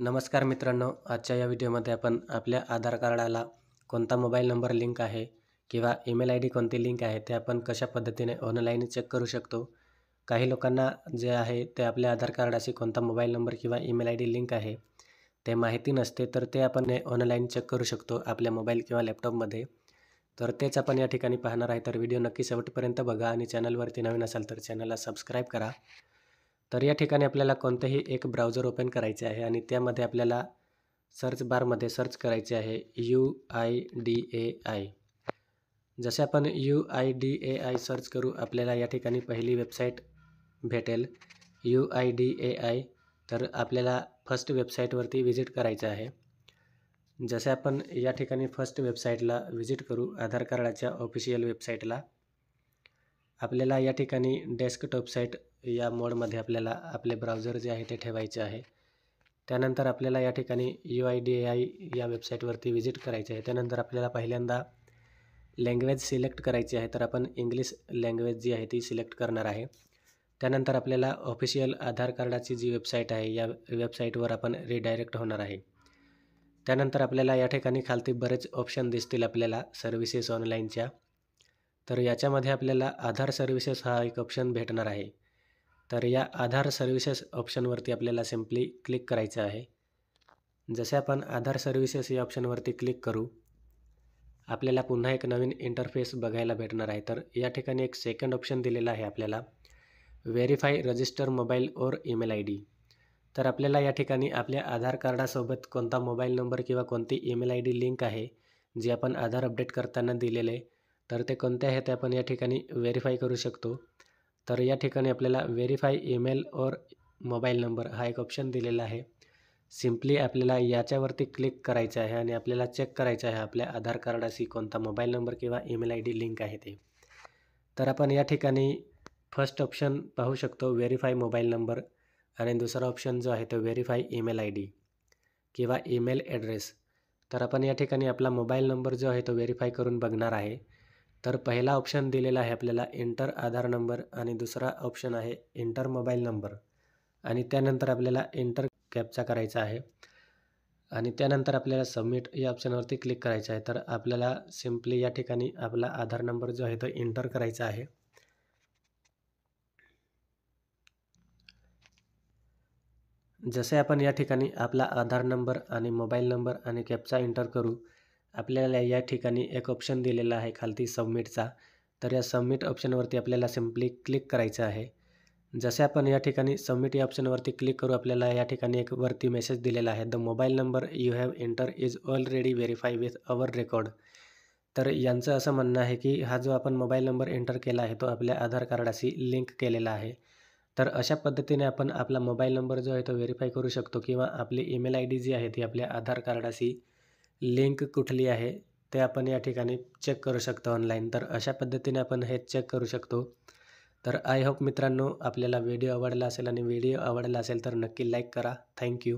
नमस्कार मित्रांनो, आजच्या या व्हिडिओमध्ये आपण आपल्या आधार कार्डाला कोणता मोबाईल नंबर लिंक आहे किंवा ईमेल आय डी कोणती लिंक आहे ते आपण कशा पद्धतीने ऑनलाईन चेक करू शकतो. काही लोकांना जे आहे ते आपल्या आधार कार्डाशी कोणता मोबाईल नंबर किंवा ईमेल आय डी लिंक आहे ते माहिती नसते, तर ते आपण ऑनलाईन चेक करू शकतो आपल्या मोबाईल किंवा लॅपटॉपमध्ये. तर तेच आपण या ठिकाणी पाहणार आहे. तर व्हिडिओ नक्की शेवटपर्यंत बघा आणि चॅनलवरती नवीन असाल तर चॅनलला सबस्क्राईब करा. तर या ठिकाणी आपल्याला कोणतेही एक ब्राउझर ओपन करायचे आहे आणि त्यामध्ये आपल्याला सर्च बारमध्ये सर्च करायचे आहे UIDAI. जसे आपण UIDAI सर्च करू, आपल्याला या ठिकाणी पहिली वेबसाईट भेटेल UIDAI. तर आपल्याला फर्स्ट वेबसाईटवरती व्हिजिट करायचं आहे. जसे आपण या ठिकाणी फर्स्ट वेबसाईटला व्हिजिट करू, आधार कार्डाच्या ऑफिशियल वेबसाईटला. आपल्याला या ठिकाणी डेस्कटॉप साईट या मोडमध्ये आपल्याला आपले ब्राउझर जे आहे ते ठेवायचे आहे. त्यानंतर आपल्याला या ठिकाणी UIDAI या वेबसाईटवरती व्हिजिट करायचे आहे. त्यानंतर आपल्याला पहिल्यांदा लँग्वेज सिलेक्ट करायची आहे. तर आपण इंग्लिश लँग्वेज जी आहे ती सिलेक्ट करणार आहे. त्यानंतर आपल्याला ऑफिशियल आधार कार्डाची जी वेबसाईट आहे या वेबसाईटवर आपण रिडायरेक्ट होणार आहे. त्यानंतर आपल्याला या ठिकाणी खालती बरेच ऑप्शन दिसतील आपल्याला सर्व्हिसेस ऑनलाईनच्या. तर याच्यामध्ये आपल्याला आधार सर्व्हिसेस हा एक ऑप्शन भेटणार आहे. तर या आधार सर्व्हिसेस ऑप्शनवरती आपल्याला सिम्पली क्लिक करायचं आहे. जसे आपण आधार सर्व्हिसेस या ऑप्शनवरती क्लिक करू, आपल्याला पुन्हा एक नवीन इंटरफेस बघायला भेटणार आहे. तर या ठिकाणी एक सेकंड ऑप्शन दिलेला आहे आपल्याला, व्हेरीफाय रजिस्टर मोबाईल और ईमेल आय डी. तर आपल्याला या ठिकाणी आपल्या आधार कार्डासोबत कोणता मोबाईल नंबर किंवा कोणती ईमेल आय डी लिंक आहे जी आपण आधार अपडेट करताना दिलेले, तर ते कोणते आहे ते आपण या ठिकाणी व्हेरीफाय करू शकतो. तर या ठिकाणी आपल्याला व्हेरीफाय ईमेल और मोबाईल नंबर हा एक ऑप्शन दिलेला आहे. सिम्पली आपल्याला याच्यावरती क्लिक करायचं आहे आणि आपल्याला चेक करायचं आहे आपल्या आधार कार्डाशी कोणता मोबाईल नंबर किंवा ईमेल आय डी लिंक आहे ते. तर आपण या ठिकाणी फर्स्ट ऑप्शन पाहू शकतो, व्हेरीफाय मोबाईल नंबर, आणि दुसरा ऑप्शन जो आहे तो व्हेरीफाय ईमेल आय डी किंवा ईमेल ॲड्रेस. तर आपण या ठिकाणी आपला मोबाईल नंबर जो आहे तो व्हेरीफाय करून बघणार आहे. तर पहिला ऑप्शन दिलेला आहे आपल्याला एंटर आधार नंबर आणि दुसरा ऑप्शन आहे एंटर मोबाईल नंबर, आणि त्यानंतर आपल्याला एंटर कॅप्चा करायचा आहे आणि त्यानंतर आपल्याला सबमिट या ऑप्शनवरती क्लिक करायचं आहे. तर आपल्याला सिम्पली या ठिकाणी आपला आधार नंबर जो आहे तो एंटर करायचा आहे. जसे आपण या ठिकाणी आपला आधार नंबर आणि मोबाईल नंबर आणि कॅप्चा एंटर करू, आपल्याला या ठिकाणी एक ऑप्शन दिलेला आहे खालती सबमिटचा. तर या सबमिट ऑप्शनवरती आपल्याला सिम्पली क्लिक करायचं आहे. जसे आपण या ठिकाणी सबमिट या ऑप्शनवरती क्लिक करू, आपल्याला या ठिकाणी एक वरती मेसेज दिलेला आहे, the mobile number you have enter is already verify with our record. तर यांचं असं म्हणणं आहे की हा जो आपण मोबाईल नंबर एंटर केला आहे तो आपल्या आधार कार्डाशी लिंक केलेला आहे. तर अशा पद्धतीने आपण आपला मोबाईल नंबर जो आहे तो व्हेरीफाय करू शकतो किंवा आपली ईमेल आय डी जी आहे ती आपल्या आधार कार्डाशी लिंक कुठली आहे ते आपण या ठिकाणी चेक करू शकतो ऑनलाईन. तर अशा पद्धतीने आपण हे चेक करू शकतो. तर आय होप मित्रांनो आपल्याला व्हिडिओ आवडला असेल, आणि व्हिडिओ आवडला असेल तर नक्की लाईक करा. थँक्यू.